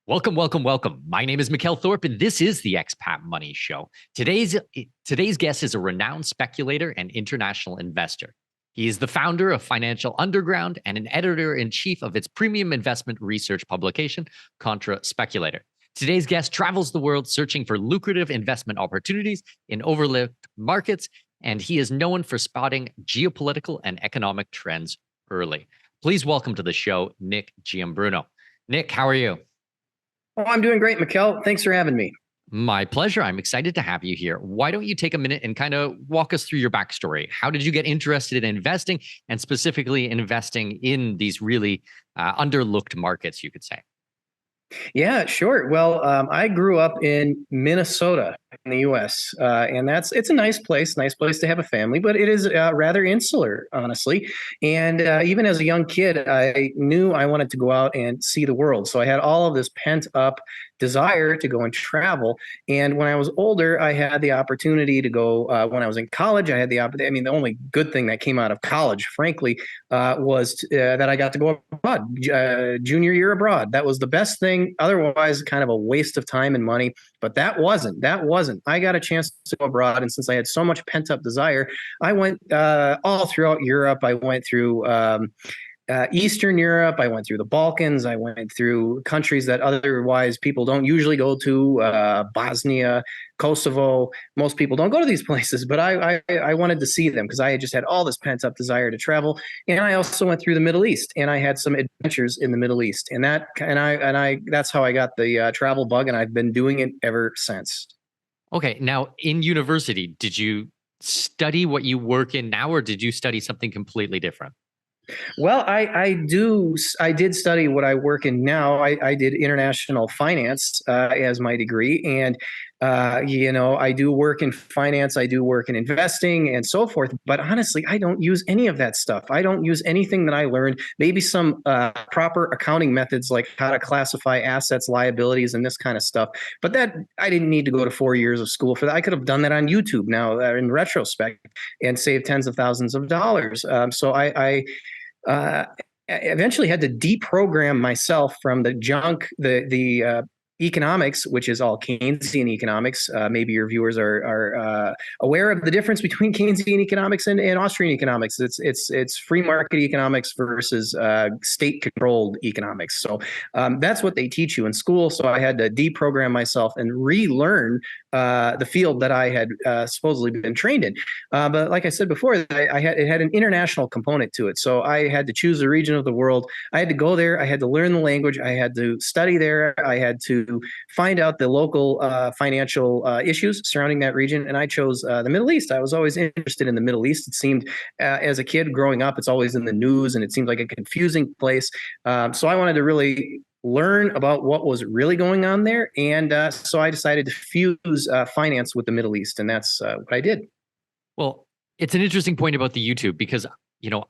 Welcome, welcome, welcome. My name is Mikkel Thorpe, and this is the Expat Money Show. Today's guest is a renowned speculator and international investor. He is the founder of Financial Underground and an editor-in-chief of its premium investment research publication, Contra Speculator. Today's guest travels the world searching for lucrative investment opportunities in overlooked markets, and he is known for spotting geopolitical and economic trends early. Please welcome to the show, Nick Giambruno. Nick, how are you? Oh, I'm doing great, Mikkel. Thanks for having me. My pleasure. I'm excited to have you here. Why don't you take a minute and kind of walk us through your backstory? How did you get interested in investing and specifically investing in these really underlooked markets, you could say? Yeah, sure. Well, I grew up in Minnesota in the U.S., and it's a nice place to have a family, but it is rather insular, honestly. And even as a young kid, I knew I wanted to go out and see the world. So I had all of this pent up desire to go and travel. And when I was older, I had the opportunity to go. When I was in college, I had the opportunity. I mean, the only good thing that came out of college, frankly, was that I got to go abroad, junior year abroad. That was the best thing. Otherwise, kind of a waste of time and money. But that wasn't. I got a chance to go abroad, and since I had so much pent up desire, I went all throughout Europe. I went through Eastern Europe. I went through the Balkans. I went through countries that otherwise people don't usually go to, Bosnia, Kosovo. Most people don't go to these places, but I wanted to see them because I had just had all this pent up desire to travel. And I also went through the Middle East, and I had some adventures in the Middle East, and that's how I got the travel bug, and I've been doing it ever since. Okay. Now, in university, did you study what you work in now, or did you study something completely different? Well, I did study what I work in now. I did international finance as my degree, and I do work in finance. I do work in investing and so forth. But honestly, I don't use any of that stuff. I don't use anything that I learned. Maybe some proper accounting methods like how to classify assets, liabilities, and this kind of stuff. But that I didn't need to go to 4 years of school for that. I could have done that on YouTube now in retrospect and saved tens of thousands of dollars. So I eventually had to deprogram myself from the junk, the economics, which is all Keynesian economics. Maybe your viewers are aware of the difference between Keynesian economics and Austrian economics. It's free market economics versus state controlled economics. So that's what they teach you in school. So I had to deprogram myself and relearn the field that I had supposedly been trained in. But like I said before, it had an international component to it. So I had to choose a region of the world. I had to go there. I had to learn the language. I had to study there. I had to find out the local financial issues surrounding that region. And I chose the Middle East. I was always interested in the Middle East. It seemed, as a kid growing up, it's always in the news, and it seemed like a confusing place. So I wanted to really learn about what was really going on there. And so I decided to fuse finance with the Middle East. And that's what I did. Well, it's an interesting point about the YouTube because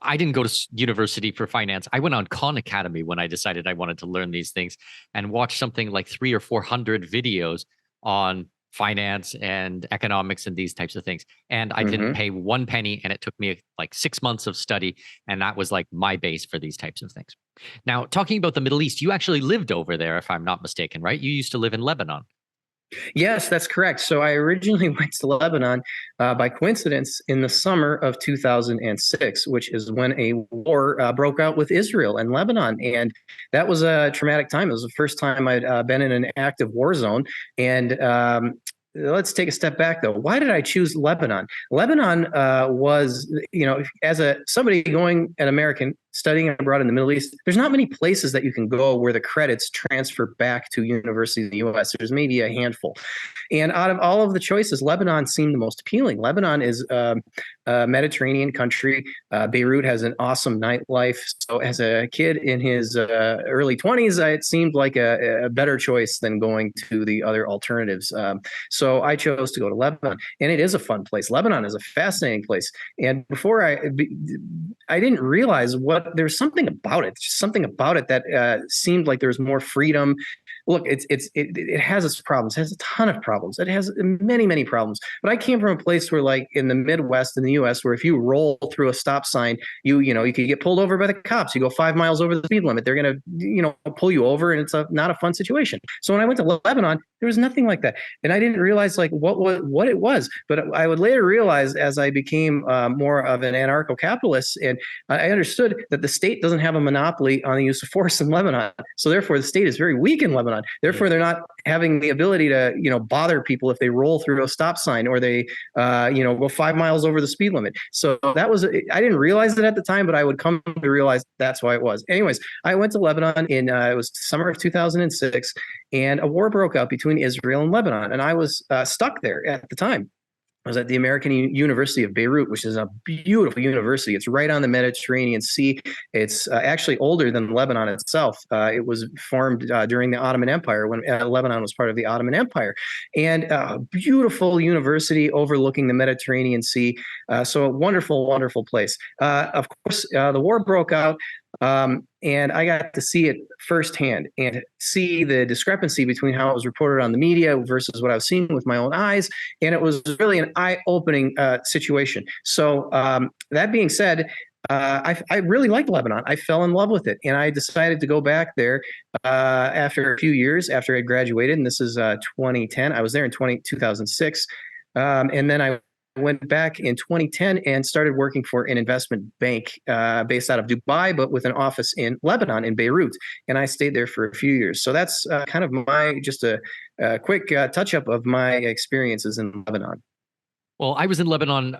I didn't go to university for finance. I went on Khan Academy when I decided I wanted to learn these things and watch something like 300 or 400 videos on finance and economics and these types of things. And I didn't pay one penny, and it took me like 6 months of study. And that was like my base for these types of things. Now, talking about the Middle East, you actually lived over there, if I'm not mistaken, right? You used to live in Lebanon. Yes, that's correct. So I originally went to Lebanon by coincidence in the summer of 2006, which is when a war broke out with Israel and Lebanon. And that was a traumatic time. It was the first time I'd been in an active war zone. And let's take a step back, though. Why did I choose Lebanon? Lebanon was, as somebody going, an American studying abroad in the Middle East, there's not many places that you can go where the credits transfer back to university in the U.S. There's maybe a handful. And out of all of the choices, Lebanon seemed the most appealing. Lebanon is a Mediterranean country. Beirut has an awesome nightlife. So as a kid in his early 20s, it seemed like a better choice than going to the other alternatives. So I chose to go to Lebanon. And it is a fun place. Lebanon is a fascinating place. And before I didn't realize there's something about it, just something about it that seemed like there was more freedom. look, it has its problems. It has a ton of problems. It has many problems. But I came from a place where, like in the Midwest in the U.S., where if you roll through a stop sign, you could get pulled over by the cops. You go 5 miles over the speed limit, they're gonna pull you over, and it's not a fun situation. So when I went to Lebanon, there was nothing like that, and I didn't realize like what it was. But I would later realize as I became more of an anarcho-capitalist, and I understood that the state doesn't have a monopoly on the use of force in Lebanon. So therefore, the state is very weak in Lebanon. Therefore, they're not having the ability to bother people if they roll through a stop sign or they go 5 miles over the speed limit. So that was, I didn't realize it at the time, but I would come to realize that's why it was. Anyways, I went to Lebanon in it was summer of 2006, and a war broke out between Israel and Lebanon, and I was stuck there at the time. I was at the American University of Beirut, which is a beautiful university. It's right on the Mediterranean Sea. It's actually older than Lebanon itself. It was formed during the Ottoman Empire, when Lebanon was part of the Ottoman Empire. And a beautiful university overlooking the Mediterranean Sea. So a wonderful place. Of course, the war broke out. And I got to see it firsthand and see the discrepancy between how it was reported on the media versus what I was seeing with my own eyes. And it was really an eye-opening situation. So that being said, I really liked Lebanon. I fell in love with it, and I decided to go back there after a few years after I graduated. And this is 2010. I was there in 2006. And then I went back in 2010 and started working for an investment bank based out of Dubai, but with an office in Lebanon, in Beirut. And I stayed there for a few years. So that's kind of just a quick touch up of my experiences in Lebanon. Well, I was in Lebanon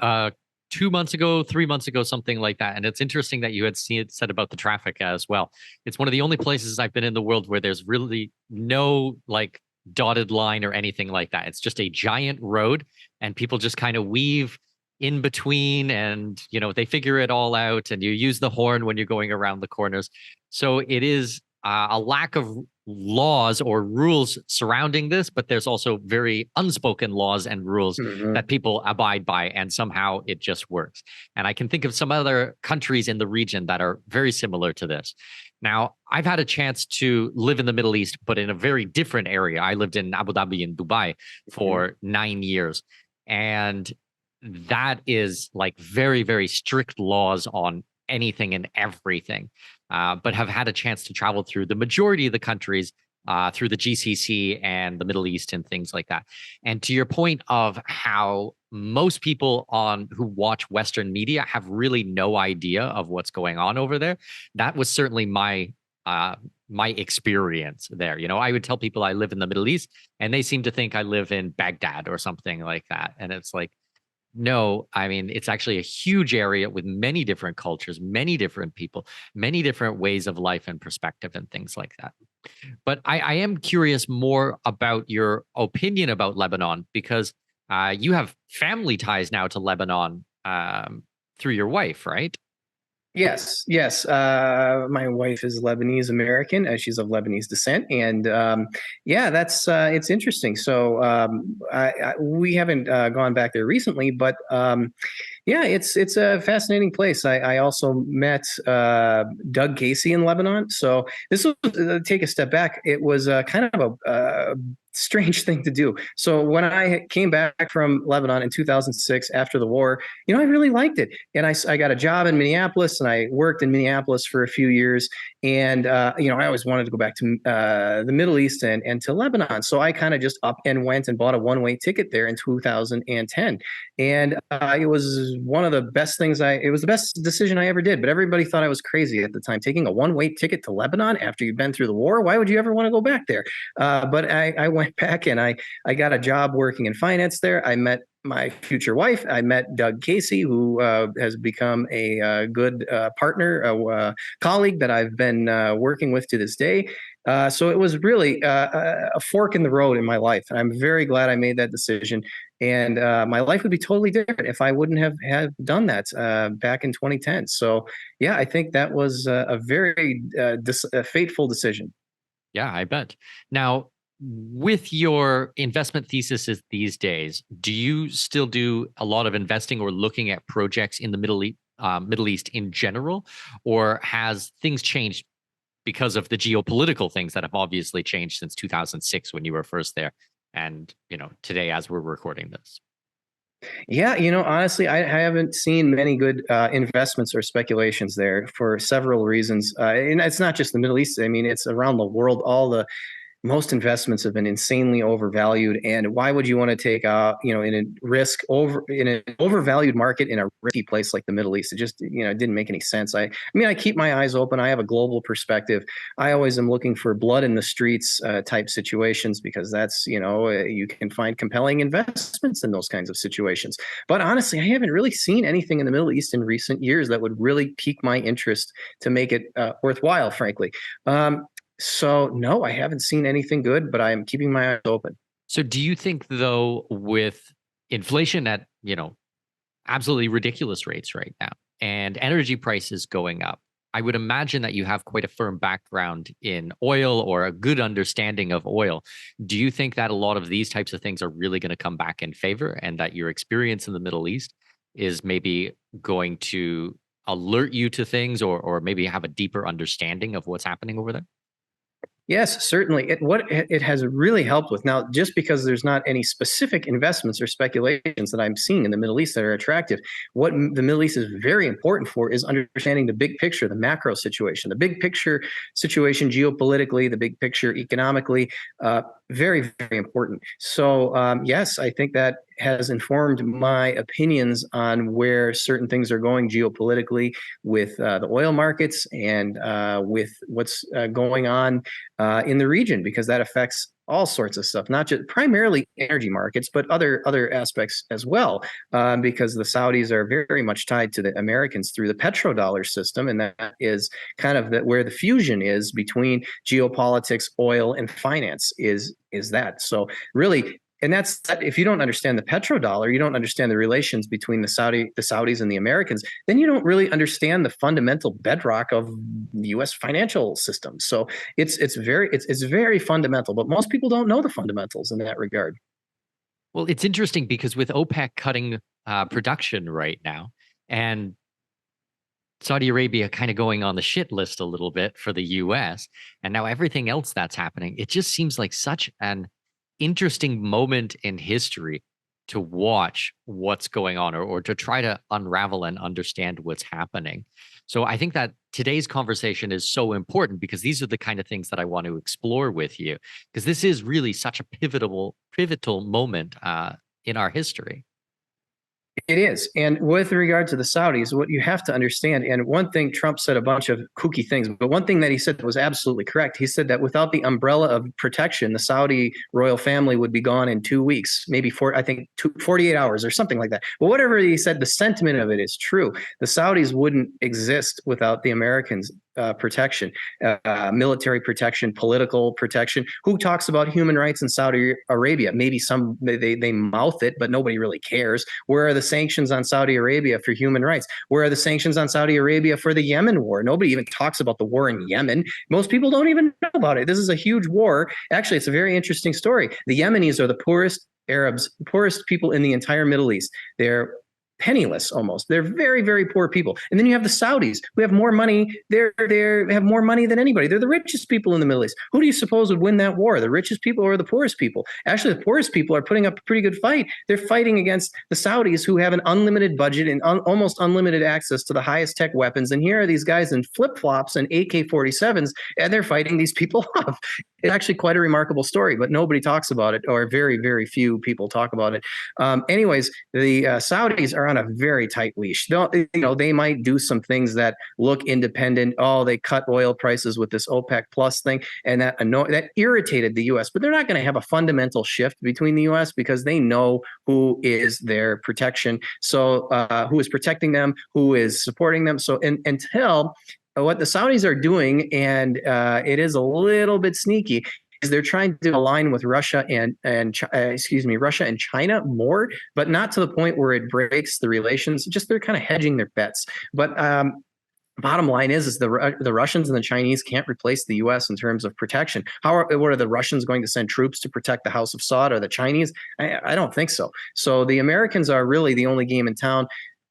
2 months ago, 3 months ago, something like that. And it's interesting that you had said about the traffic as well. It's one of the only places I've been in the world where there's really no like dotted line or anything like that. It's just a giant road, and people just kind of weave in between, and they figure it all out, and you use the horn when you're going around the corners. So it is a lack of laws or rules surrounding this, but there's also very unspoken laws and rules that people abide by, and somehow it just works. And I can think of some other countries in the region that are very similar to this. Now, I've had a chance to live in the Middle East, but in a very different area. I lived in Abu Dhabi and Dubai for 9 years. And that is like very strict laws on anything and everything. But have had a chance to travel through the majority of the countries through the GCC and the Middle East and things like that. And to your point of how most people who watch Western media have really no idea of what's going on over there, that was certainly my experience there. I would tell people I live in the Middle East, and they seem to think I live in Baghdad or something like that. And it's like, no, I mean, it's actually a huge area with many different cultures, many different people, many different ways of life and perspective and things like that. But I am curious more about your opinion about Lebanon, because you have family ties now to Lebanon through your wife, right? Yes. My wife is Lebanese American. She's of Lebanese descent, and yeah, that's it's interesting. So we haven't gone back there recently, but yeah, it's a fascinating place. I also met Doug Casey in Lebanon. So this was take a step back. It was kind of a strange thing to do. So when I came back from Lebanon in 2006 after the war, I really liked it. And I got a job in Minneapolis, and I worked in Minneapolis for a few years. And, I always wanted to go back to the Middle East and to Lebanon. So I kind of just up and went and bought a one-way ticket there in 2010. And it was one of the best things it was the best decision I ever did. But everybody thought I was crazy at the time, taking a one-way ticket to Lebanon after you've been through the war. Why would you ever want to go back there? But I went back, and I got a job working in finance there. I met my future wife. I met Doug Casey, who has become a good partner, a colleague that I've been working with to this day. So it was really a fork in the road in my life. And I'm very glad I made that decision. And my life would be totally different if I wouldn't have done that back in 2010. So, yeah, I think that was a very fateful decision. Yeah, I bet. Now, with your investment thesis these days, do you still do a lot of investing or looking at projects in the Middle East in general, or has things changed because of the geopolitical things that have obviously changed since 2006 when you were first there, and today as we're recording this. Yeah, honestly, I haven't seen many good investments or speculations there for several reasons. And it's not just the Middle East. I mean, it's around the world. Most investments have been insanely overvalued. And why would you want to take in a risk over in an overvalued market in a risky place like the Middle East? It just, it didn't make any sense. I mean, I keep my eyes open. I have a global perspective. I always am looking for blood in the streets type situations, because that's, you can find compelling investments in those kinds of situations. But honestly, I haven't really seen anything in the Middle East in recent years that would really pique my interest to make it worthwhile, frankly. So no, I haven't seen anything good, but I am keeping my eyes open. So do you think, though, with inflation at, absolutely ridiculous rates right now and energy prices going up, I would imagine that you have quite a firm background in oil or a good understanding of oil. Do you think that a lot of these types of things are really going to come back in favor, and that your experience in the Middle East is maybe going to alert you to things, or maybe have a deeper understanding of what's happening over there? Yes, certainly. It has really helped with now, just because there's not any specific investments or speculations that I'm seeing in the Middle East that are attractive. What the Middle East is very important for is understanding the big picture, the macro situation, the big picture situation geopolitically, the big picture economically. Very, very important. So yes, I think that has informed my opinions on where certain things are going geopolitically with the oil markets, and with what's going on in the region, because that affects all sorts of stuff, not just primarily energy markets, but other aspects as well, because the Saudis are very much tied to the Americans through the petrodollar system, and that is kind of where the fusion is between geopolitics, oil, and finance is that. So really, and that's that. If you don't understand the petrodollar, you don't understand the relations between the Saudis and the Americans, then you don't really understand the fundamental bedrock of the U.S. financial system. So it's very fundamental, but most people don't know the fundamentals in that regard. Well, it's interesting because with OPEC cutting production right now, and Saudi Arabia kind of going on the shit list a little bit for the US, and now everything else that's happening, it just seems like such an interesting moment in history to watch what's going on, or to try to unravel and understand what's happening. So I think that today's conversation is so important, because these are the kind of things that I want to explore with you, because this is really such a pivotal moment in our history. It is. And with regard to the Saudis, what you have to understand, and one thing, Trump said a bunch of kooky things, but one thing that he said that was absolutely correct. He said that without the umbrella of protection, the Saudi royal family would be gone in 2 weeks, maybe 48 hours or something like that. But whatever he said, the sentiment of it is true. The Saudis wouldn't exist without the Americans' protection, military protection, political protection. Who talks about human rights in Saudi Arabia? Maybe they mouth it, but nobody really cares. Where are the sanctions on Saudi Arabia for human rights? Where are the sanctions on Saudi Arabia for the Yemen war? Nobody even talks about the war in Yemen. Most people don't even know about it. This is a huge war. Actually, it's a very interesting story. The Yemenis are the poorest Arabs, poorest people in the entire Middle East. They're penniless almost. They're very, very poor people. And then you have the Saudis, who have more money. They have more money than anybody. They're the richest people in the Middle East. Who do you suppose would win that war? The richest people or the poorest people? Actually, the poorest people are putting up a pretty good fight. They're fighting against the Saudis, who have an unlimited budget and almost unlimited access to the highest tech weapons. And here are these guys in flip-flops and AK-47s, and they're fighting these people off. It's actually quite a remarkable story, but nobody talks about it, or very, very few people talk about it. Anyways, the Saudis are on a very tight leash. They might do some things that look independent. Oh, they cut oil prices with this OPEC plus thing, and that irritated the U.S. But they're not going to have a fundamental shift between the U.S. because they know who is their protection. So who is protecting them, who is supporting them. So until what the Saudis are doing, and it is a little bit sneaky, is they're trying to align with Russia and Russia and China more, but not to the point where it breaks the relations. Just they're kind of hedging their bets. But bottom line is the Russians and the Chinese can't replace the U.S. in terms of protection. What are the Russians going to send troops to protect the House of Saud, or the Chinese? I don't think so. So the Americans are really the only game in town.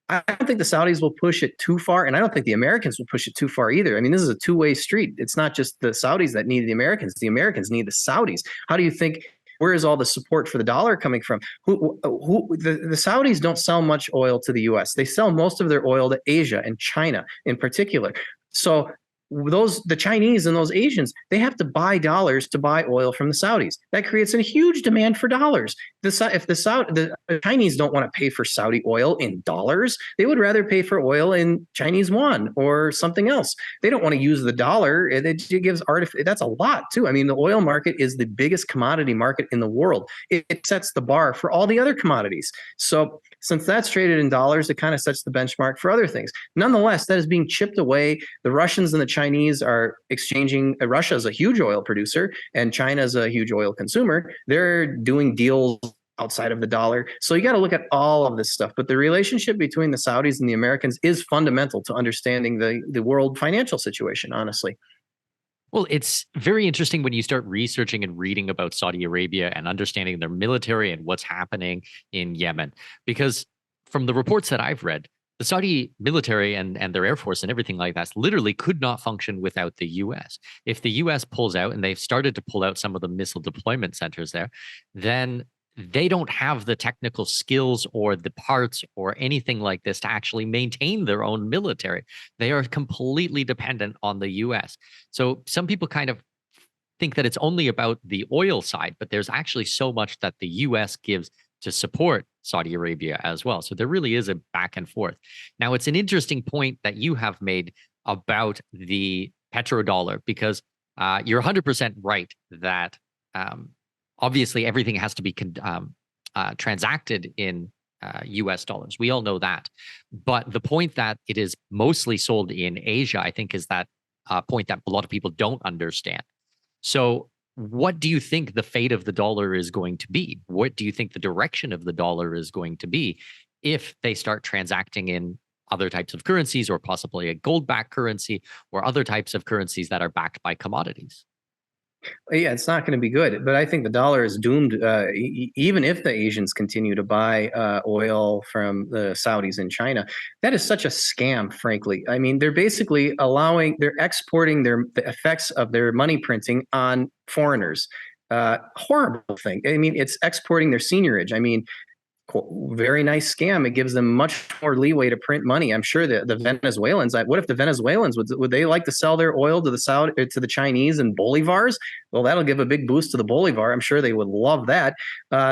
I don't think the Saudis will push it too far, and I don't think the Americans will push it too far either. I mean, this is a two-way street. It's not just the Saudis that need the Americans. The Americans need the Saudis. How do you think? Where is all the support for the dollar coming from? The Saudis don't sell much oil to the U.S. They sell most of their oil to Asia and China in particular. So the Chinese and those Asians, they have to buy dollars to buy oil from the Saudis. That creates a huge demand for dollars. If the Chinese don't want to pay for Saudi oil in dollars, they would rather pay for oil in Chinese yuan or something else. They don't want to use the dollar. It gives that's a lot too. I mean, the oil market is the biggest commodity market in the world. It sets the bar for all the other commodities. So since that's traded in dollars, it kind of sets the benchmark for other things. Nonetheless, that is being chipped away. The Russians and the Chinese are exchanging. Russia is a huge oil producer and China is a huge oil consumer. They're doing deals outside of the dollar. So you got to look at all of this stuff. But the relationship between the Saudis and the Americans is fundamental to understanding the world financial situation, honestly. Well, it's very interesting when you start researching and reading about Saudi Arabia and understanding their military and what's happening in Yemen. Because from the reports that I've read, the Saudi military and their air force and everything like that literally could not function without the U.S. If the U.S. pulls out, and they've started to pull out some of the missile deployment centers there, then they don't have the technical skills or the parts or anything like this to actually maintain their own military. They are completely dependent on the US. So some people kind of think that it's only about the oil side, but there's actually so much that the US gives to support Saudi Arabia as well. So there really is a back and forth. Now, it's an interesting point that you have made about the petrodollar, because you're 100% right that obviously, everything has to be transacted in US dollars. We all know that. But the point that it is mostly sold in Asia, I think, is that point that a lot of people don't understand. So what do you think the fate of the dollar is going to be? What do you think the direction of the dollar is going to be if they start transacting in other types of currencies, or possibly a gold-backed currency, or other types of currencies that are backed by commodities? Yeah, it's not going to be good. But I think the dollar is doomed, even if the Asians continue to buy oil from the Saudis and China. That is such a scam, frankly. I mean, they're basically they're exporting the effects of their money printing on foreigners. Horrible thing. I mean, it's exporting their seigniorage. I mean, very nice scam. It gives them much more leeway to print money. I'm sure the Venezuelans, what if the Venezuelans, would they like to sell their oil to the Chinese in bolivars? Well, that'll give a big boost to the bolivar. I'm sure they would love that.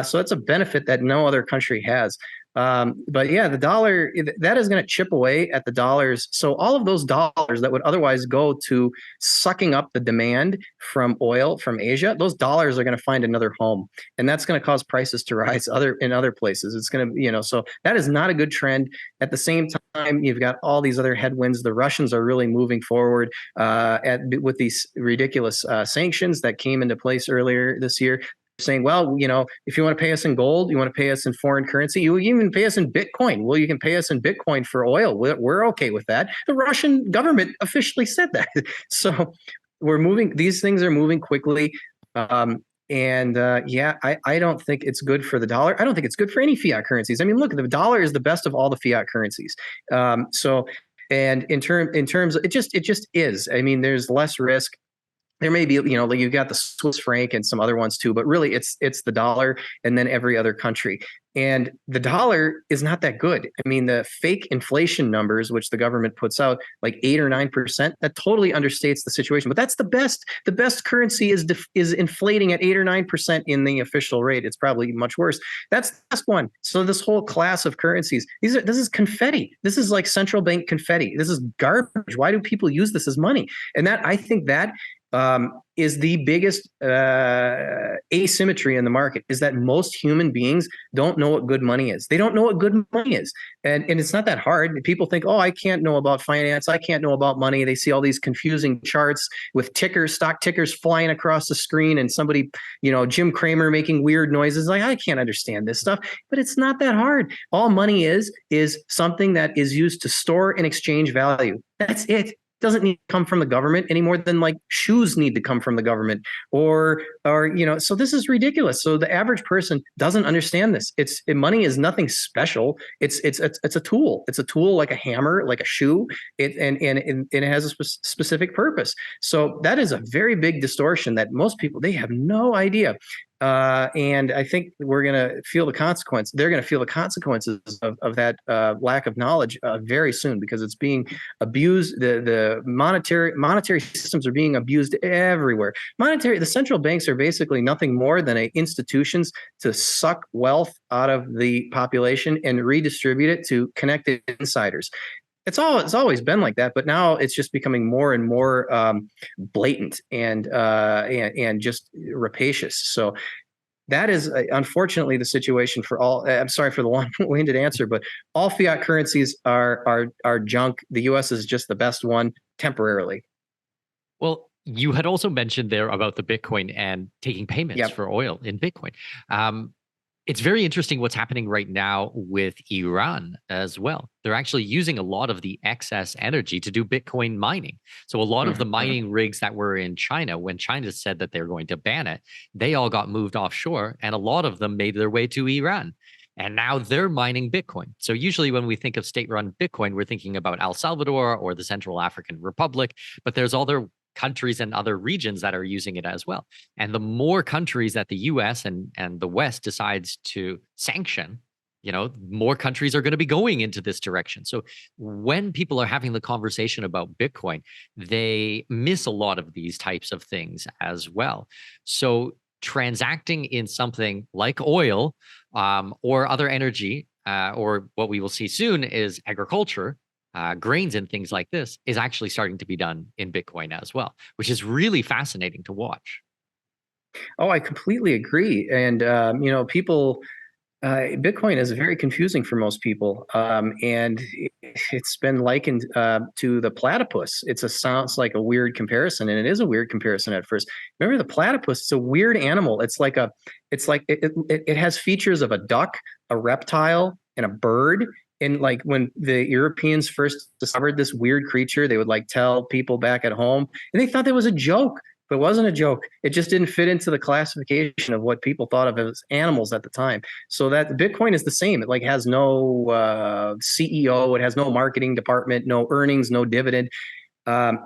So it's a benefit that no other country has. But yeah, the dollar, that is going to chip away at the dollars. So all of those dollars that would otherwise go to sucking up the demand from oil from Asia, those dollars are going to find another home, and that's going to cause prices to rise in other places. It's going to, so that is not a good trend. At the same time, you've got all these other headwinds. The Russians are really moving forward with these ridiculous sanctions that came into place earlier this year, saying, well, if you want to pay us in gold, you want to pay us in foreign currency, you even pay us in Bitcoin. Well, you can pay us in Bitcoin for oil. We're okay with that. The Russian government officially said that. So these things are moving quickly. I don't think it's good for the dollar. I don't think it's good for any fiat currencies. I mean, look, the dollar is the best of all the fiat currencies. And in terms, it just is. I mean, there's less risk. There may be, like you've got the Swiss franc and some other ones too, but really it's the dollar and then every other country. And the dollar is not that good. I mean, the fake inflation numbers, which the government puts out, like 8 or 9%, that totally understates the situation. But that's the best. The best currency is inflating at 8 or 9% in the official rate. It's probably much worse. That's the best one. So this whole class of currencies, this is confetti. This is like central bank confetti. This is garbage. Why do people use this as money? And I think that is the biggest asymmetry in the market, is that most human beings don't know what good money is. They don't know what good money is. And it's not that hard. People think, oh, I can't know about finance. I can't know about money. They see all these confusing charts with stock tickers flying across the screen, and somebody, Jim Cramer making weird noises. Like, I can't understand this stuff, but it's not that hard. All money is something that is used to store and exchange value. That's it. doesn't need to come from the government any more than like shoes need to come from the government, or so this is ridiculous. So the average person doesn't understand this. Money is nothing special. It's a tool. It's a tool like a hammer, like a shoe. And it has a specific purpose. So that is a very big distortion that most people, they have no idea. And I think we're going to feel the consequence. They're going to feel the consequences of that lack of knowledge very soon, because it's being abused. The monetary systems are being abused everywhere. The central banks are basically nothing more than institutions to suck wealth out of the population and redistribute it to connected insiders. It's always been like that, but now it's just becoming more and more blatant and just rapacious. So that is unfortunately the situation for all. I'm sorry for the long-winded answer, but all fiat currencies are junk. The U.S. is just the best one temporarily. Well, you had also mentioned there about the Bitcoin and taking payments for oil in Bitcoin. It's very interesting what's happening right now with Iran as well. They're actually using a lot of the excess energy to do Bitcoin mining. So a lot of the mining rigs that were in China, when China said that they're going to ban it, they all got moved offshore, and a lot of them made their way to Iran. And now they're mining Bitcoin. So usually when we think of state-run Bitcoin, we're thinking about El Salvador or the Central African Republic, but there's other countries and other regions that are using it as well. And the more countries that the US and the West decides to sanction, more countries are going to be going into this direction. So when people are having the conversation about Bitcoin, they miss a lot of these types of things as well. So transacting in something like oil or other energy, or what we will see soon is agriculture, grains and things like this, is actually starting to be done in Bitcoin as well, which is really fascinating to watch. Oh, I completely agree. And, people, Bitcoin is very confusing for most people. And it's been likened to the platypus. Sounds like a weird comparison, and it is a weird comparison at first. Remember the platypus? It's a weird animal. It has features of a duck, a reptile, and a bird. And like when the Europeans first discovered this weird creature, they would like tell people back at home, and they thought that was a joke, but it wasn't a joke. It just didn't fit into the classification of what people thought of as animals at the time. So that Bitcoin is the same. It like has no CEO, it has no marketing department, no earnings, no dividend.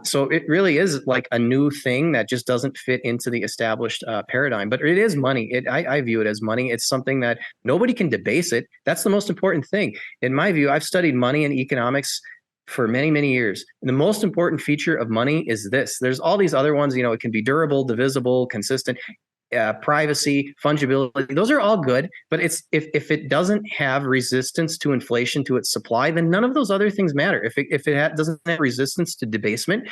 So it really is like a new thing that just doesn't fit into the established paradigm. But it is money. I view it as money. It's something that nobody can debase it. That's the most important thing. In my view, I've studied money and economics for many, many years. And the most important feature of money is this. There's all these other ones, it can be durable, divisible, consistent. Privacy, fungibility, those are all good, but if it doesn't have resistance to inflation to its supply, then none of those other things matter. If it doesn't have resistance to debasement,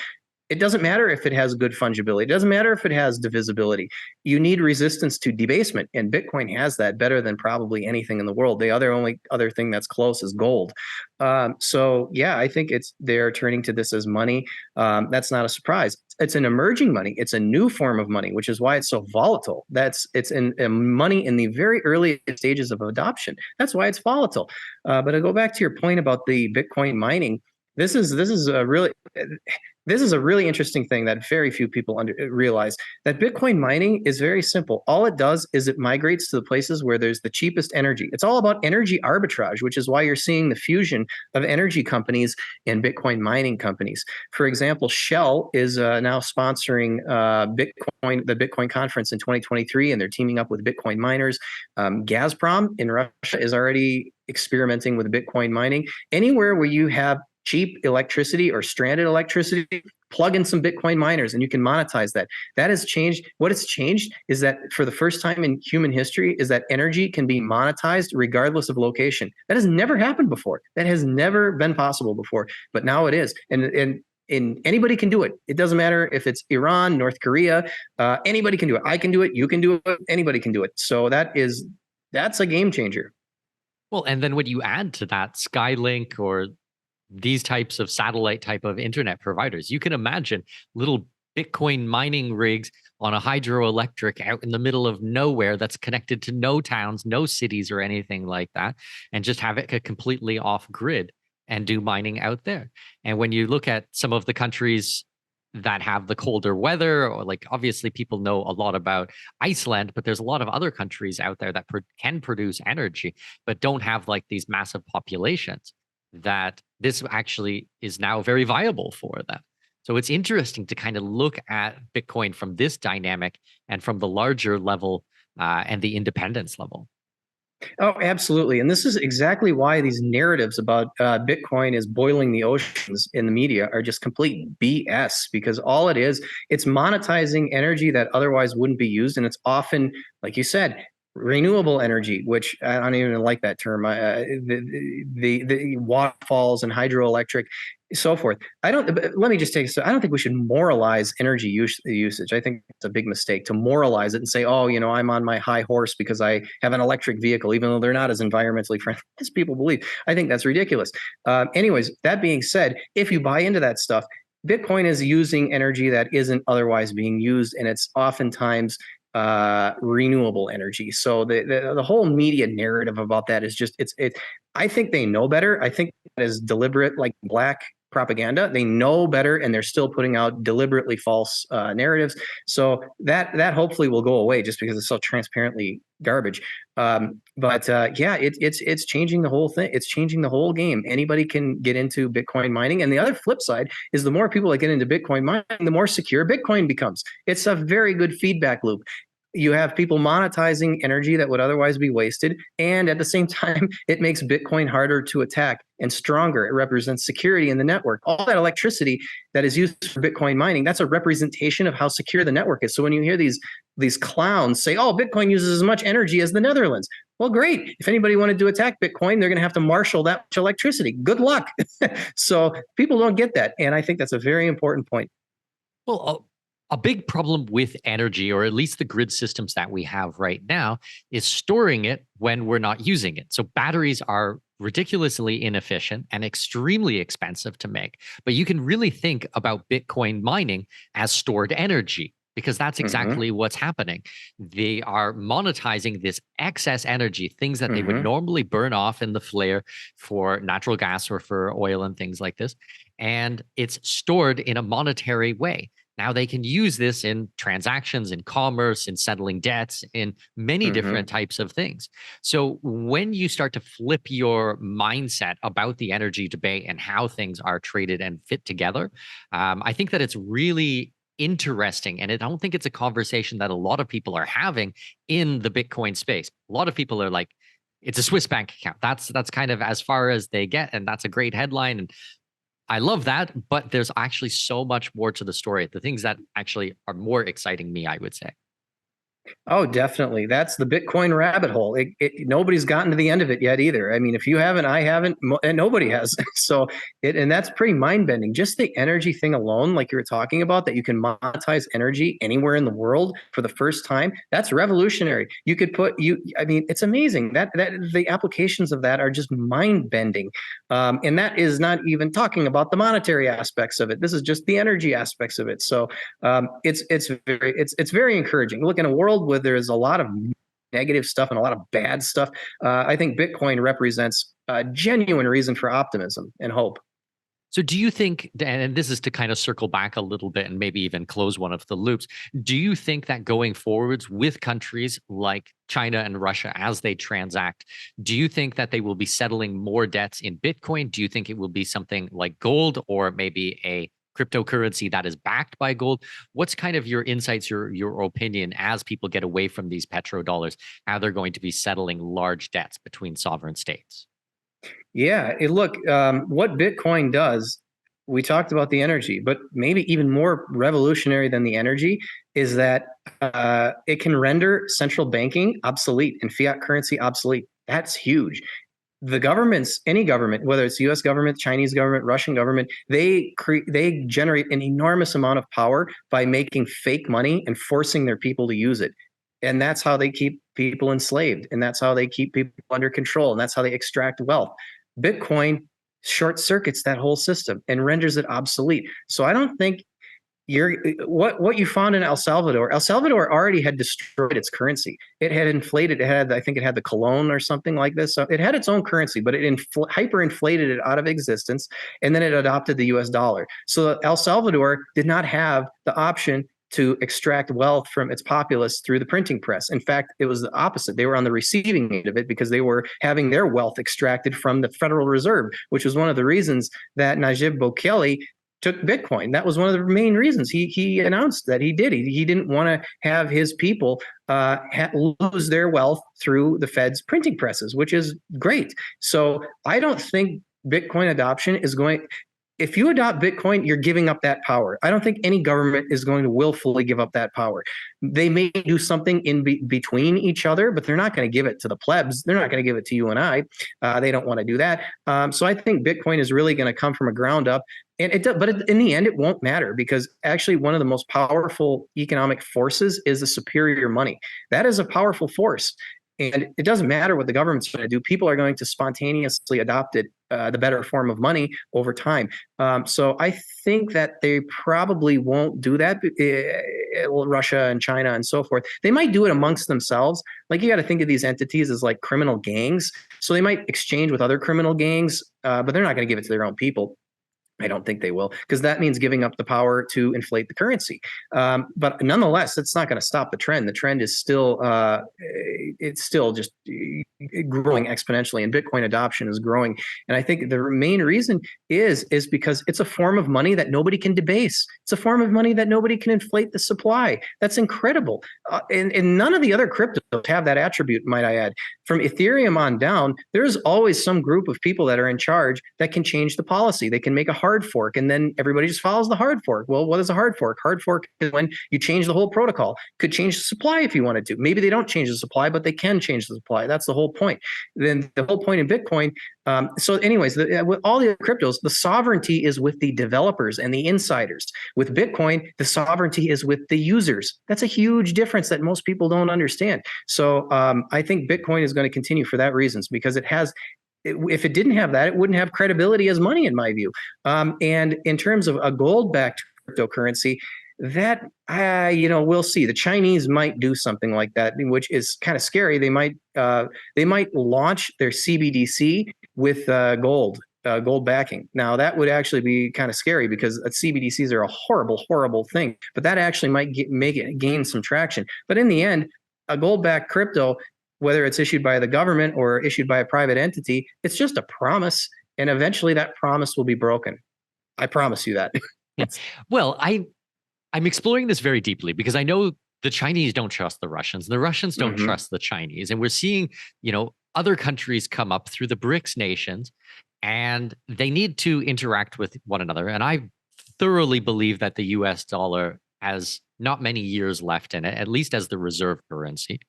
it doesn't matter if it has good fungibility. It doesn't matter if it has divisibility. You need resistance to debasement, and Bitcoin has that better than probably anything in the world. The only other thing that's close is gold. So yeah, I think they're turning to this as money. That's not a surprise. It's an emerging money. It's a new form of money, which is why it's so volatile. It's money in the very early stages of adoption. That's why it's volatile. But I go back to your point about the Bitcoin mining. This is a really interesting thing that very few people realize. That Bitcoin mining is very simple. All it does is it migrates to the places where there's the cheapest energy. It's all about energy arbitrage, which is why you're seeing the fusion of energy companies and Bitcoin mining companies. For example, Shell is now sponsoring the Bitcoin conference in 2023, and they're teaming up with Bitcoin miners. Gazprom in Russia is already experimenting with Bitcoin mining. Anywhere where you have cheap electricity or stranded electricity, plug in some Bitcoin miners and you can monetize that. That has changed. What has changed is that for the first time in human history is that energy can be monetized regardless of location. That has never happened before. That has never been possible before, but now it is. And anybody can do it. It doesn't matter if it's Iran, North Korea, anybody can do it. I can do it. You can do it. Anybody can do it. So that's a game changer. Well, and then when you add to that Skylink or these types of satellite type of internet providers, you can imagine little Bitcoin mining rigs on a hydroelectric out in the middle of nowhere that's connected to no towns, no cities or anything like that, and just have it completely off grid. and do mining out there. And when you look at some of the countries that have the colder weather, or like obviously people know a lot about Iceland, but there's a lot of other countries out there that can produce energy, but don't have like these massive populations, that this actually is now very viable for them. So it's interesting to kind of look at Bitcoin from this dynamic and from the larger level and the independence level. Oh, absolutely. And this is exactly why these narratives about Bitcoin is boiling the oceans in the media are just complete BS, because all it is, it's monetizing energy that otherwise wouldn't be used. And it's often, like you said, renewable energy, which I don't even like that term. The waterfalls and hydroelectric, so forth. Let me just take I don't think we should moralize energy usage. I think it's a big mistake to moralize it and say, oh, I'm on my high horse because I have an electric vehicle, even though they're not as environmentally friendly as people believe. I think that's ridiculous. Anyways, that being said, if you buy into that stuff, Bitcoin is using energy that isn't otherwise being used, and it's oftentimes renewable energy. So the whole media narrative about that is just I think they know better. I think that is deliberate, like black propaganda. They know better, and they're still putting out deliberately false narratives. So that hopefully will go away, just because it's so transparently garbage. Yeah, it's changing the whole thing. It's changing the whole game. Anybody can get into Bitcoin mining. And the other flip side is, the more people that get into Bitcoin mining, the more secure Bitcoin becomes. It's a very good feedback loop. You have people monetizing energy that would otherwise be wasted, and at the same time, it makes Bitcoin harder to attack and stronger. It represents security in the network. All that electricity that is used for Bitcoin mining, that's a representation of how secure the network is. So when you hear these clowns say, oh, Bitcoin uses as much energy as the Netherlands, well, great. If anybody wanted to attack Bitcoin, they're going to have to marshal that much electricity. Good luck. So people don't get that, and I think that's a very important point. Well, a big problem with energy, or at least the grid systems that we have right now, is storing it when we're not using it. So batteries are ridiculously inefficient and extremely expensive to make. But you can really think about Bitcoin mining as stored energy, because that's exactly what's happening. They are monetizing this excess energy, things that they would normally burn off in the flare for natural gas or for oil and things like this. And it's stored in a monetary way. Now they can use this in transactions, in commerce, in settling debts, in many different types of things. So when you start to flip your mindset about the energy debate and how things are traded and fit together, I think that it's really interesting. And I don't think it's a conversation that a lot of people are having in the Bitcoin space. A lot of people are like, it's a Swiss bank account. That's kind of as far as they get. And that's a great headline. And I love that, but there's actually so much more to the story. The things that actually are more exciting me, I would say. Oh, definitely. That's the Bitcoin rabbit hole. Nobody's gotten to the end of it yet either. I mean, if you haven't, I haven't, and nobody has. So and that's pretty mind bending. Just the energy thing alone, like you were talking about, that you can monetize energy anywhere in the world for the first time. That's revolutionary. You could I mean, it's amazing that the applications of that are just mind bending. And that is not even talking about the monetary aspects of it. This is just the energy aspects of it. So it's very encouraging. Look, in a world where there's a lot of negative stuff and a lot of bad stuff, I think Bitcoin represents a genuine reason for optimism and hope. So do you think, and this is to kind of circle back a little bit and maybe even close one of the loops, do you think that going forwards with countries like China and Russia as they transact, do you think that they will be settling more debts in Bitcoin? Do you think it will be something like gold, or maybe a cryptocurrency that is backed by gold? What's kind of your insights, your opinion, as people get away from these petrodollars, how they're going to be settling large debts between sovereign states? Yeah, look, what Bitcoin does, we talked about the energy, but maybe even more revolutionary than the energy is that it can render central banking obsolete and fiat currency obsolete. That's huge. The governments, any government, whether it's U.S. government, Chinese government, Russian government, they generate an enormous amount of power by making fake money and forcing their people to use it. And that's how they keep people enslaved, and that's how they keep people under control, and that's how they extract wealth. Bitcoin short circuits that whole system and renders it obsolete. So I don't think you're what you found in El Salvador. El Salvador already had destroyed its currency. It had inflated. It had, I think, it had the colon or something like this. So it had its own currency, but it hyperinflated it out of existence, and then it adopted the U.S. dollar. So El Salvador did not have the option to extract wealth from its populace through the printing press. In fact, it was the opposite. They were on the receiving end of it because they were having their wealth extracted from the Federal Reserve, which was one of the reasons that Najib Bukele took Bitcoin. That was one of the main reasons he announced that he did. He didn't want to have his people lose their wealth through the Fed's printing presses, which is great. So I don't think Bitcoin adoption is going. If you adopt Bitcoin, you're giving up that power. I don't think any government is going to willfully give up that power. They may do something in between each other, but they're not going to give it to the plebs. They're not going to give it to you and I. They don't want to do that. So I think Bitcoin is really going to come from a ground up. And it does, but in the end, it won't matter because actually one of the most powerful economic forces is the superior money. That is a powerful force. And it doesn't matter what the government's going to do. People are going to spontaneously adopt it, the better form of money over time. So I think that they probably won't do that. Russia and China and so forth. They might do it amongst themselves. Like you got to think of these entities as like criminal gangs. So they might exchange with other criminal gangs, but they're not going to give it to their own people. I don't think they will, because that means giving up the power to inflate the currency. But nonetheless, it's not going to stop the trend. The trend is still, it's still just growing exponentially, and Bitcoin adoption is growing. And I think the main reason is because it's a form of money that nobody can debase. It's a form of money that nobody can inflate the supply. That's incredible. And none of the other cryptos have that attribute, might I add. From Ethereum on down, there's always some group of people that are in charge that can change the policy. They can make a hard fork, and then everybody just follows the hard fork. Well, what is a hard fork? Hard fork is when you change the whole protocol. Could change the supply if you wanted to. Maybe they don't change the supply, but they can change the supply. That's the whole point. Then the whole point in Bitcoin. So anyways, with all the cryptos, the sovereignty is with the developers and the insiders. With Bitcoin, the sovereignty is with the users. That's a huge difference that most people don't understand. So I think Bitcoin is going to continue for that reasons, because it has, if it didn't have that, it wouldn't have credibility as money, in my view. And in terms of a gold-backed cryptocurrency, that we'll see. The Chinese might do something like that, which is kind of scary. They might launch their CBDC with gold backing. Now that would actually be kind of scary, because CBDCs are a horrible, horrible thing. But that actually might make it gain some traction. But in the end, a gold-backed crypto, whether it's issued by the government or issued by a private entity, it's just a promise, and eventually that promise will be broken. I promise you that. Well, I'm exploring this very deeply because I know the Chinese don't trust the Russians. The Russians don't trust the Chinese. And we're seeing, other countries come up through the BRICS nations, and they need to interact with one another. And I thoroughly believe that the US dollar has not many years left in it, at least as the reserve currency.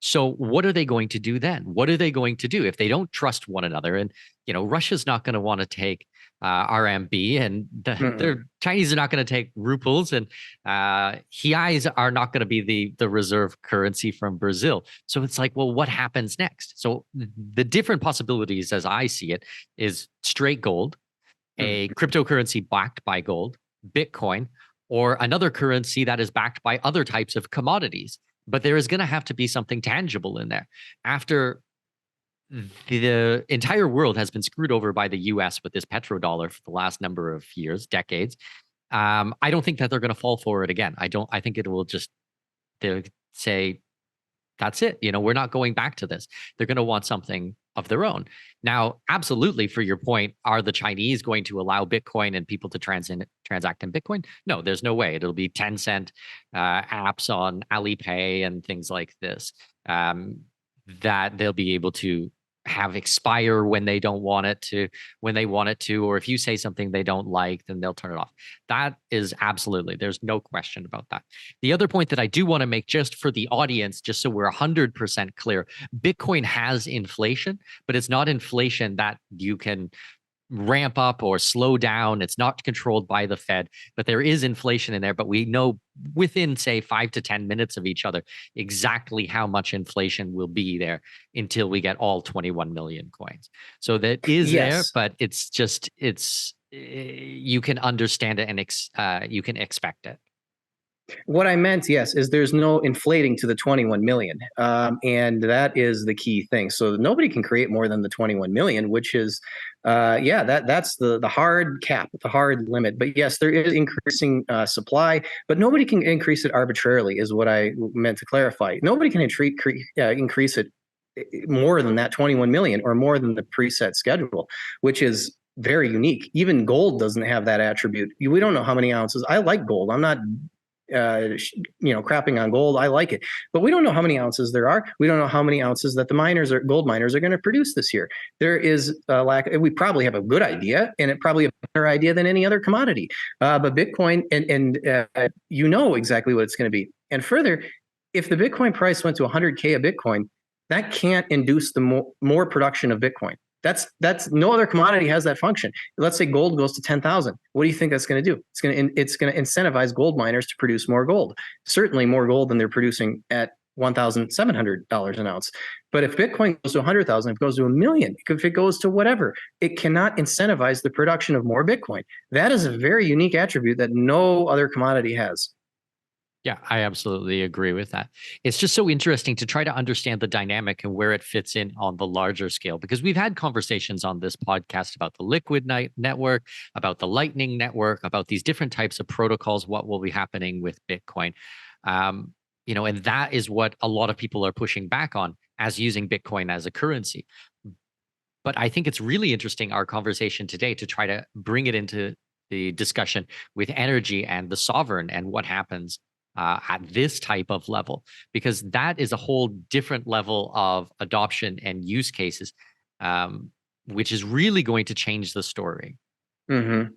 So what are they going to do then? What are they going to do if they don't trust one another? And, Russia's not going to want to take RMB, and the Chinese are not going to take rubles, and reais are not going to be the reserve currency from Brazil. So it's like, well, what happens next? So the different possibilities, as I see it, is straight gold, a cryptocurrency backed by gold, Bitcoin, or another currency that is backed by other types of commodities. But there is going to have to be something tangible in there. After the entire world has been screwed over by the US with this petrodollar for the last number of years, decades, I don't think that they're going to fall for it again. I think it will just, they'll say, that's it. We're not going back to this. They're going to want something of their own. Now, absolutely, for your point, are the Chinese going to allow Bitcoin and people to transact in Bitcoin? No, there's no way. It'll be 10-cent apps on Alipay and things like this that they'll be able to have expire when they don't want it to, or if you say something they don't like, then they'll turn it off. That is absolutely, there's no question about that. The other point that I do want to make, just for the audience, just so we're 100% clear, Bitcoin has inflation, but it's not inflation that you can ramp up or slow down. It's not controlled by the Fed, but there is inflation in there. But we know within, say, 5 to 10 minutes of each other exactly how much inflation will be there until we get all 21 million coins. So that is there, but it's just, you can understand it and you can expect it. What I meant, yes, is there's no inflating to the 21 million. And that is the key thing. So nobody can create more than the 21 million, which is, yeah, that's the hard cap, the hard limit. But yes, there is increasing supply, but nobody can increase it arbitrarily, is what I meant to clarify. Nobody can increase it more than that 21 million or more than the preset schedule, which is very unique. Even gold doesn't have that attribute. We don't know how many ounces. I like gold. I'm not crapping on gold. I like it, but we don't know how many ounces there are. We don't know how many ounces that the gold miners are going to produce this year. There is a lack. We probably have a good idea, and it probably a better idea than any other commodity. But Bitcoin, and you know exactly what it's going to be. And further, if the Bitcoin price went to 100K a Bitcoin, that can't induce the more production of Bitcoin. That's no other commodity has that function. Let's say gold goes to 10,000. What do you think that's going to do? It's going to incentivize gold miners to produce more gold. Certainly more gold than they're producing at $1,700 an ounce. But if Bitcoin goes to 100,000, if it goes to a million, if it goes to whatever, it cannot incentivize the production of more Bitcoin. That is a very unique attribute that no other commodity has. Yeah, I absolutely agree with that. It's just so interesting to try to understand the dynamic and where it fits in on the larger scale, because we've had conversations on this podcast about the Liquid network, about the Lightning network, about these different types of protocols, what will be happening with Bitcoin. And that is what a lot of people are pushing back on as using Bitcoin as a currency. But I think it's really interesting, our conversation today, to try to bring it into the discussion with energy and the sovereign and what happens at this type of level, because that is a whole different level of adoption and use cases, which is really going to change the story. Mm-hmm.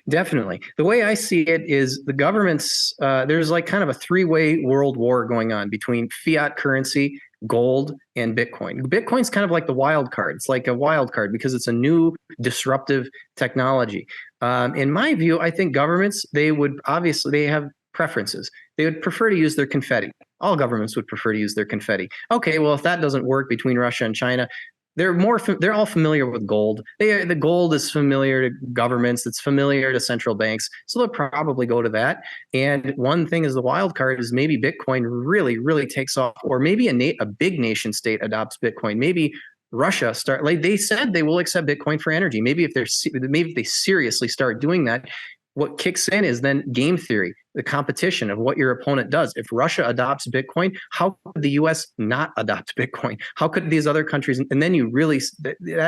Definitely. The way I see it is the governments, there's like kind of a three-way world war going on between fiat currency, gold, and Bitcoin. Bitcoin's kind of like the wild card. It's like a wild card because it's a new disruptive technology. In my view, I think governments, they have preferences. They would prefer to use their confetti. All governments would prefer to use their confetti. Okay, well, if that doesn't work between Russia and China, they're all familiar with gold. The gold is familiar to governments. It's familiar to central banks. So they'll probably go to that. And one thing is the wild card is maybe Bitcoin really, really takes off, or maybe a big nation state adopts Bitcoin. Maybe Russia like they said they will accept Bitcoin for energy. Maybe if they seriously start doing that, what kicks in is then game theory, the competition of what your opponent does. If Russia adopts Bitcoin, how could the US not adopt Bitcoin? How could these other countries? And then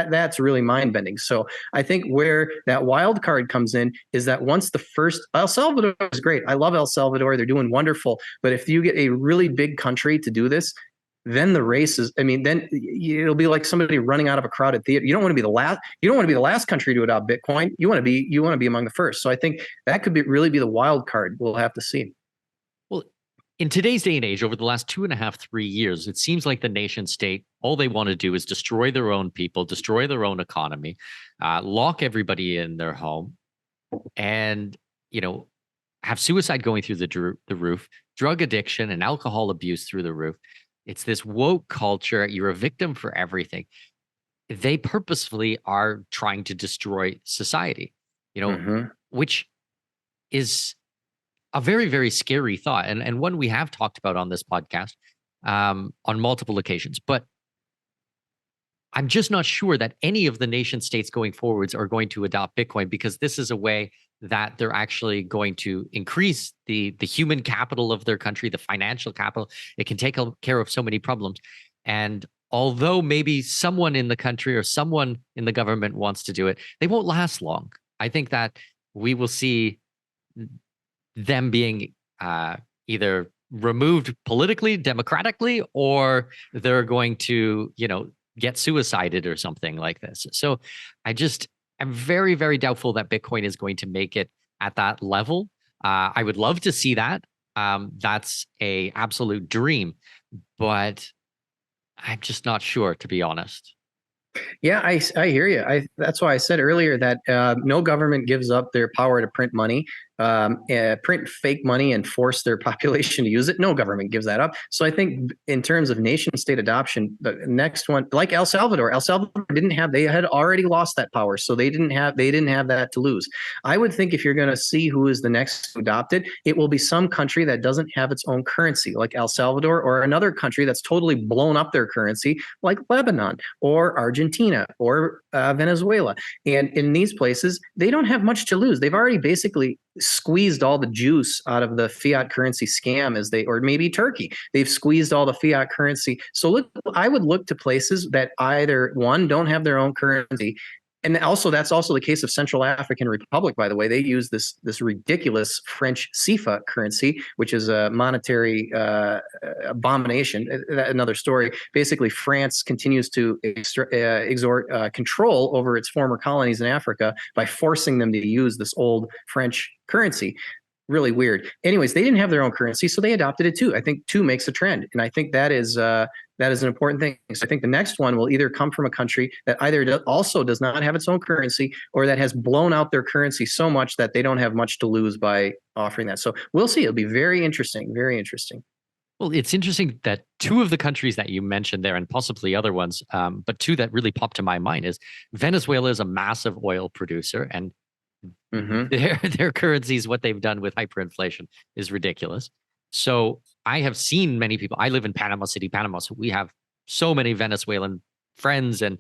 that's really mind bending. So I think where that wild card comes in is that once the first, El Salvador is great. I love El Salvador. They're doing wonderful. But if you get a really big country to do this, then the race is, then it'll be like somebody running out of a crowded theater. You don't want to be the last country to adopt Bitcoin. You want to be among the first. So I think that could really be the wild card. We'll have to see. Well, in today's day and age, over the last 2.5, 3 years, it seems like the nation state, all they want to do is destroy their own people, destroy their own economy, lock everybody in their home, and, have suicide going through the roof, drug addiction and alcohol abuse through the roof. It's this woke culture. You're a victim for everything. They purposefully are trying to destroy society, which is a very, very scary thought, and one we have talked about on this podcast on multiple occasions. But I'm just not sure that any of the nation states going forwards are going to adopt Bitcoin, because this is a way that they're actually going to increase the human capital of their country, the financial capital. It can take care of so many problems. And although maybe someone in the country or someone in the government wants to do it, they won't last long. I think that we will see them being either removed politically, democratically, or they're going to, get suicided or something like this. So I'm very, very doubtful that Bitcoin is going to make it at that level. I would love to see that. That's a absolute dream, but I'm just not sure, to be honest. Yeah, I hear you. That's why I said earlier that no government gives up their power to print money. print fake money and force their population to use it. No government gives that up. So I think in terms of nation state adoption, the next one, like El Salvador didn't have, they had already lost that power. So they didn't have that to lose. I would think if you're going to see who is the next to adopt it, it will be some country that doesn't have its own currency, like El Salvador, or another country that's totally blown up their currency, like Lebanon or Argentina or Venezuela. And in these places, they don't have much to lose. They've already basically squeezed all the juice out of the fiat currency scam, or maybe Turkey. They've squeezed all the fiat currency. So I would look to places that either, one, don't have their own currency, and also that's also the case of Central African Republic, by the way. They use this ridiculous French CFA currency, which is a monetary abomination. Another story. Basically, France continues to exert control over its former colonies in Africa by forcing them to use this old French currency. Really weird. Anyways, they didn't have their own currency, so they adopted it too. I think two makes a trend, and I think that is an important thing. So I think the next one will either come from a country that either also does not have its own currency, or that has blown out their currency so much that they don't have much to lose by offering that. So we'll see. It'll be very interesting. Very interesting. Well, it's interesting that two of the countries that you mentioned there, and possibly other ones, but two that really popped to my mind, is Venezuela is a massive oil producer, and their currencies, what they've done with hyperinflation is ridiculous. So I have seen many people. I live in Panama City, Panama, so we have so many Venezuelan friends and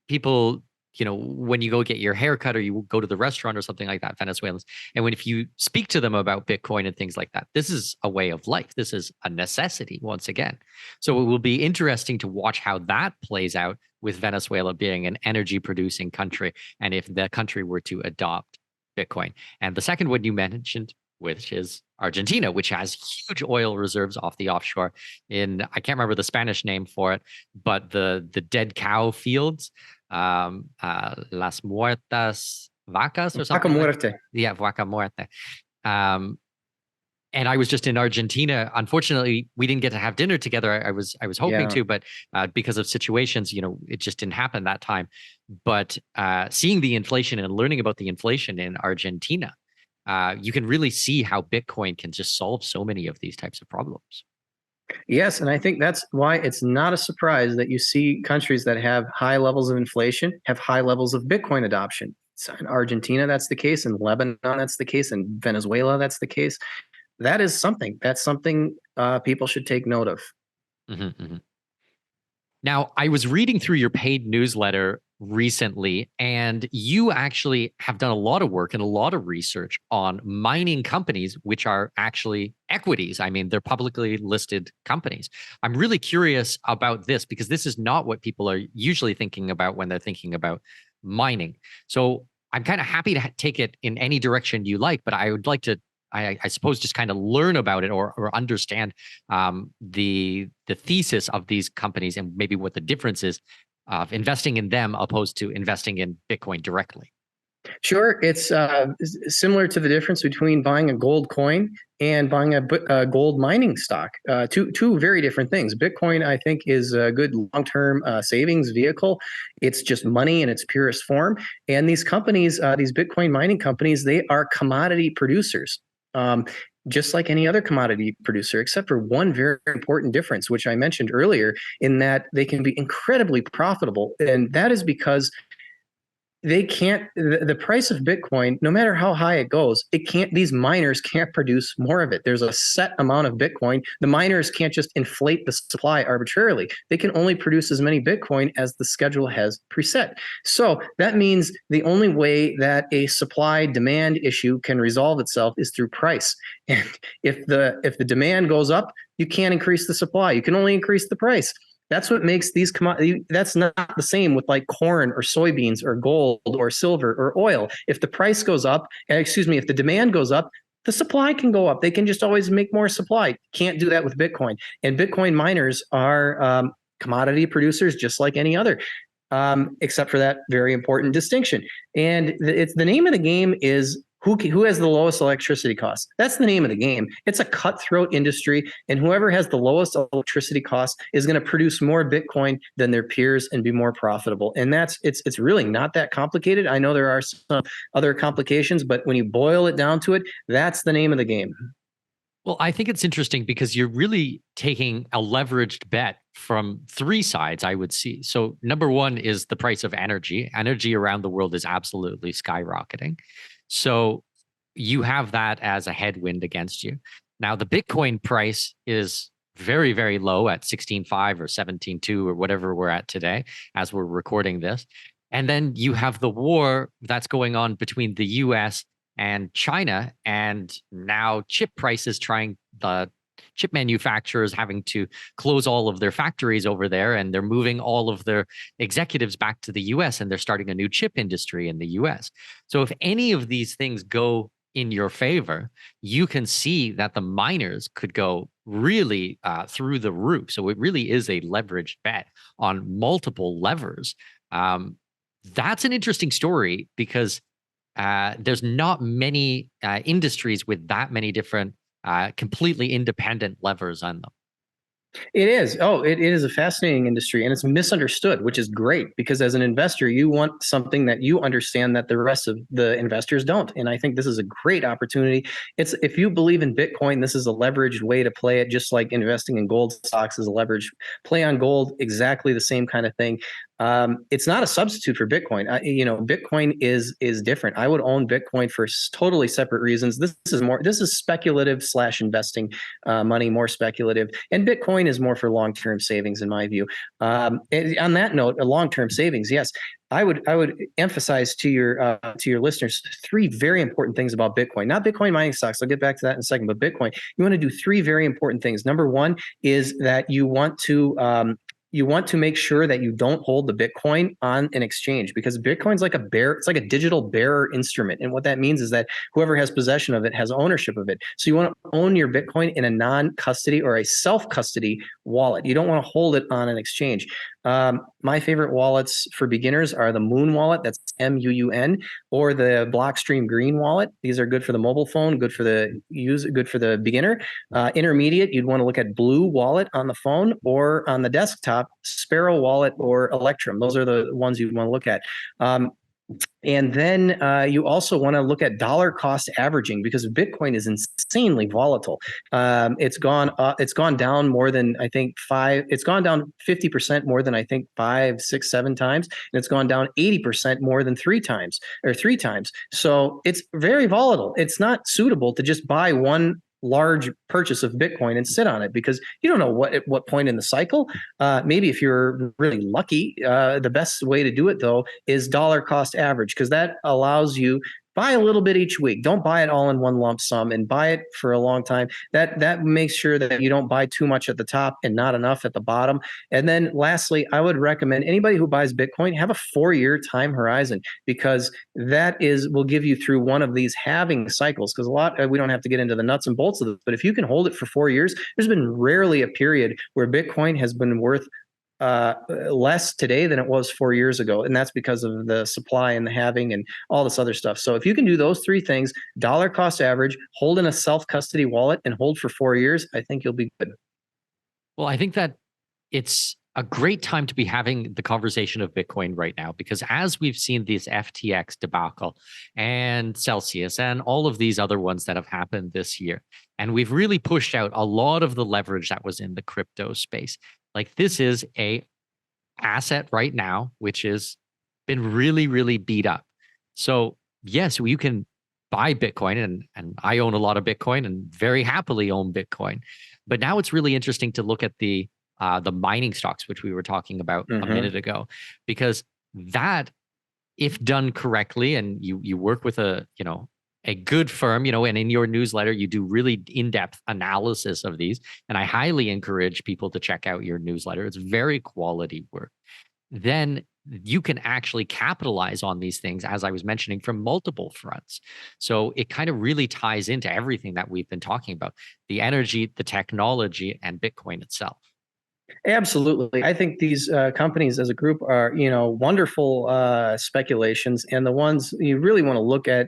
people. You know, when you go get your haircut or you go to the restaurant or something like that, Venezuelans, and if you speak to them about Bitcoin and things like that, this is a way of life. This is a necessity once again. So it will be interesting to watch how that plays out with Venezuela being an energy producing country, and if the country were to adopt Bitcoin. And the second one you mentioned, which is Argentina, which has huge oil reserves off the offshore in, I can't remember the Spanish name for it, but the dead cow fields, Las Muertas Vacas or something. Vaca Muerte. Yeah, Vaca Muerte. And I was just in Argentina. Unfortunately, we didn't get to have dinner together. I was hoping to, but because of situations, you know, it just didn't happen that time. But seeing the inflation and learning about the inflation in Argentina, you can really see how Bitcoin can just solve so many of these types of problems. Yes, and I think that's why it's not a surprise that you see countries that have high levels of inflation have high levels of Bitcoin adoption. So in Argentina, that's the case. In Lebanon, that's the case. In Venezuela, that's the case. That is something. That's something people should take note of. Now, I was reading through your paid newsletter recently, and you actually have done a lot of work and a lot of research on mining companies, which are actually equities. I mean, they're publicly listed companies. I'm really curious about this because this is not what people are usually thinking about when they're thinking about mining. So I'm kind of happy to take it in any direction you like, but I would like to, I suppose, just kind of learn about it or understand the thesis of these companies and maybe what the difference is of investing in them opposed to investing in Bitcoin directly. Sure. It's similar to the difference between buying a gold coin and buying a gold mining stock. Two very different things. Bitcoin, I think, is a good long-term savings vehicle. It's just money in its purest form. And these companies, these Bitcoin mining companies, they are commodity producers. Just like any other commodity producer, except for one very important difference, which I mentioned earlier, in that they can be incredibly profitable. And that is because the price of Bitcoin, no matter how high it goes, these miners can't produce more of it. There's a set amount of Bitcoin. The miners can't just inflate the supply arbitrarily. They can only produce as many Bitcoin as the schedule has preset. So that means the only way that a supply demand issue can resolve itself is through price. And if the demand goes up, you can't increase the supply. You can only increase the price. That's what makes these commodities. That's not the same with like corn or soybeans or gold or silver or oil. If the price goes up, if the demand goes up, the supply can go up. They can just always make more supply. Can't do that with Bitcoin. And Bitcoin miners are commodity producers just like any other, except for that very important distinction. And it's the name of the game is who has the lowest electricity costs? That's the name of the game. It's a cutthroat industry, and whoever has the lowest electricity costs is going to produce more Bitcoin than their peers and be more profitable. And it's really not that complicated. I know there are some other complications, but when you boil it down to it, that's the name of the game. Well, I think it's interesting because you're really taking a leveraged bet from three sides, I would see. So, number one is the price of energy. Energy around the world is absolutely skyrocketing. So, you have that as a headwind against you. Now, the Bitcoin price is very, very low at 16.5 or 17.2 or whatever we're at today as we're recording this. And then you have the war that's going on between the US and China, and now chip prices the chip manufacturers having to close all of their factories over there, and they're moving all of their executives back to the US, and they're starting a new chip industry in the US. So if any of these things go in your favor, you can see that the miners could go really through the roof. So it really is a leveraged bet on multiple levers. That's an interesting story because there's not many industries with that many different completely independent levers on them. It is. Oh, it is a fascinating industry, and it's misunderstood, which is great because as an investor, you want something that you understand that the rest of the investors don't. And I think this is a great opportunity. It's if you believe in Bitcoin, this is a leveraged way to play it, just like investing in gold stocks is a leverage play on gold, exactly the same kind of thing. It's not a substitute for Bitcoin. Bitcoin is different. I would own Bitcoin for totally separate reasons. This is speculative / investing money, more speculative, and Bitcoin is more for long-term savings, in my view. On that note, a long-term savings, yes. I would emphasize to your listeners three very important things about Bitcoin. Not Bitcoin mining stocks. I'll get back to that in a second. But Bitcoin, you want to do three very important things. Number one is that you want to make sure that you don't hold the Bitcoin on an exchange because Bitcoin's like it's like a digital bearer instrument. And what that means is that whoever has possession of it has ownership of it. So you want to own your Bitcoin in a non-custody or a self-custody wallet. You don't want to hold it on an exchange. My favorite wallets for beginners are the Moon wallet, that's MUUN, or the Blockstream Green wallet. These are good for the mobile phone, good for the beginner. Intermediate, you'd want to look at Blue wallet on the phone, or on the desktop, Sparrow wallet or Electrum. Those are the ones you'd want to look at. And then you also want to look at dollar cost averaging because Bitcoin is insanely volatile. It's gone down more than I think it's gone down 50% more than I think 5, 6, 7 times. And it's gone down 80% more than 3 times. So it's very volatile. It's not suitable to just buy one large purchase of Bitcoin and sit on it because you don't know at what point in the cycle. Maybe if you're really lucky, the best way to do it though is dollar cost average because that allows you buy a little bit each week. Don't buy it all in one lump sum and buy it for a long time. That makes sure that you don't buy too much at the top and not enough at the bottom. And then lastly, I would recommend anybody who buys Bitcoin have a 4-year time horizon because will give you through one of these halving cycles. Because we don't have to get into the nuts and bolts of this, but if you can hold it for 4 years, there's been rarely a period where Bitcoin has been worth less today than it was 4 years ago. And that's because of the supply and the halving and all this other stuff. So if you can do those 3 things, dollar cost average, hold in a self-custody wallet and hold for 4 years, I think you'll be good. Well, I think that it's a great time to be having the conversation of Bitcoin right now, because as we've seen this FTX debacle and Celsius and all of these other ones that have happened this year, and we've really pushed out a lot of the leverage that was in the crypto space. Like this is a asset right now, which has been really, really beat up. So yes, you can buy Bitcoin and I own a lot of Bitcoin and very happily own Bitcoin. But now it's really interesting to look at the mining stocks, which we were talking about a minute ago, because that, if done correctly, and you work with a good firm, and in your newsletter, you do really in-depth analysis of these. And I highly encourage people to check out your newsletter. It's very quality work. Then you can actually capitalize on these things, as I was mentioning, from multiple fronts. So it kind of really ties into everything that we've been talking about: the energy, the technology, and Bitcoin itself. Absolutely. I think these companies as a group are, wonderful speculations, and the ones you really want to look at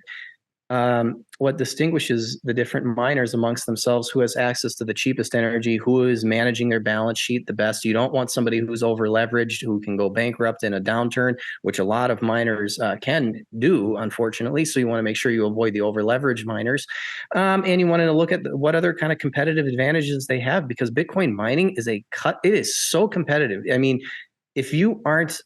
what distinguishes the different miners amongst themselves, who has access to the cheapest energy, who is managing their balance sheet the best. You don't want somebody who's over leveraged, who can go bankrupt in a downturn, which a lot of miners can do, unfortunately. So you want to make sure you avoid the over leveraged miners. And you want to look at what other kind of competitive advantages they have, because Bitcoin mining is it is so competitive. I mean, if you aren't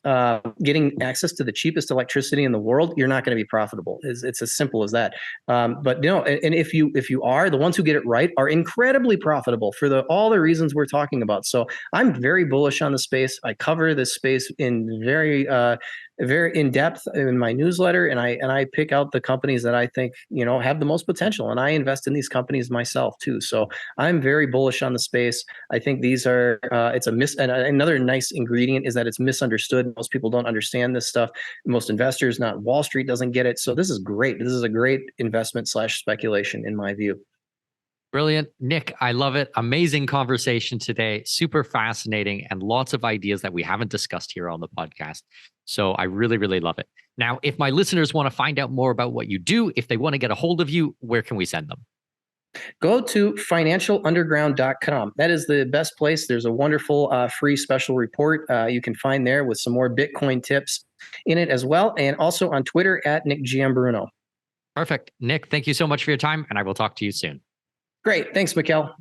getting access to the cheapest electricity in the world, you're not going to be profitable. It's as simple as that. But no, and if you are, the ones who get it right are incredibly profitable for all the reasons we're talking about. So I'm very bullish on the space. I cover this space in very in depth in my newsletter, and I pick out the companies that I think have the most potential, and I invest in these companies myself too. So I'm very bullish on the space. I think these are it's a and another nice ingredient is that it's misunderstood. Most people don't understand this stuff. Most investors, not Wall Street, doesn't get it. So this is great. This is a great investment / speculation in my view. Brilliant. Nick, I love it. Amazing conversation today. Super fascinating and lots of ideas that we haven't discussed here on the podcast. So I really, really love it. Now, if my listeners want to find out more about what you do, if they want to get a hold of you, where can we send them? Go to financialunderground.com. That is the best place. There's a wonderful free special report you can find there with some more Bitcoin tips in it as well. And also on Twitter at Nick Giambruno. Perfect. Nick, thank you so much for your time, and I will talk to you soon. Great. Thanks, Mikkel.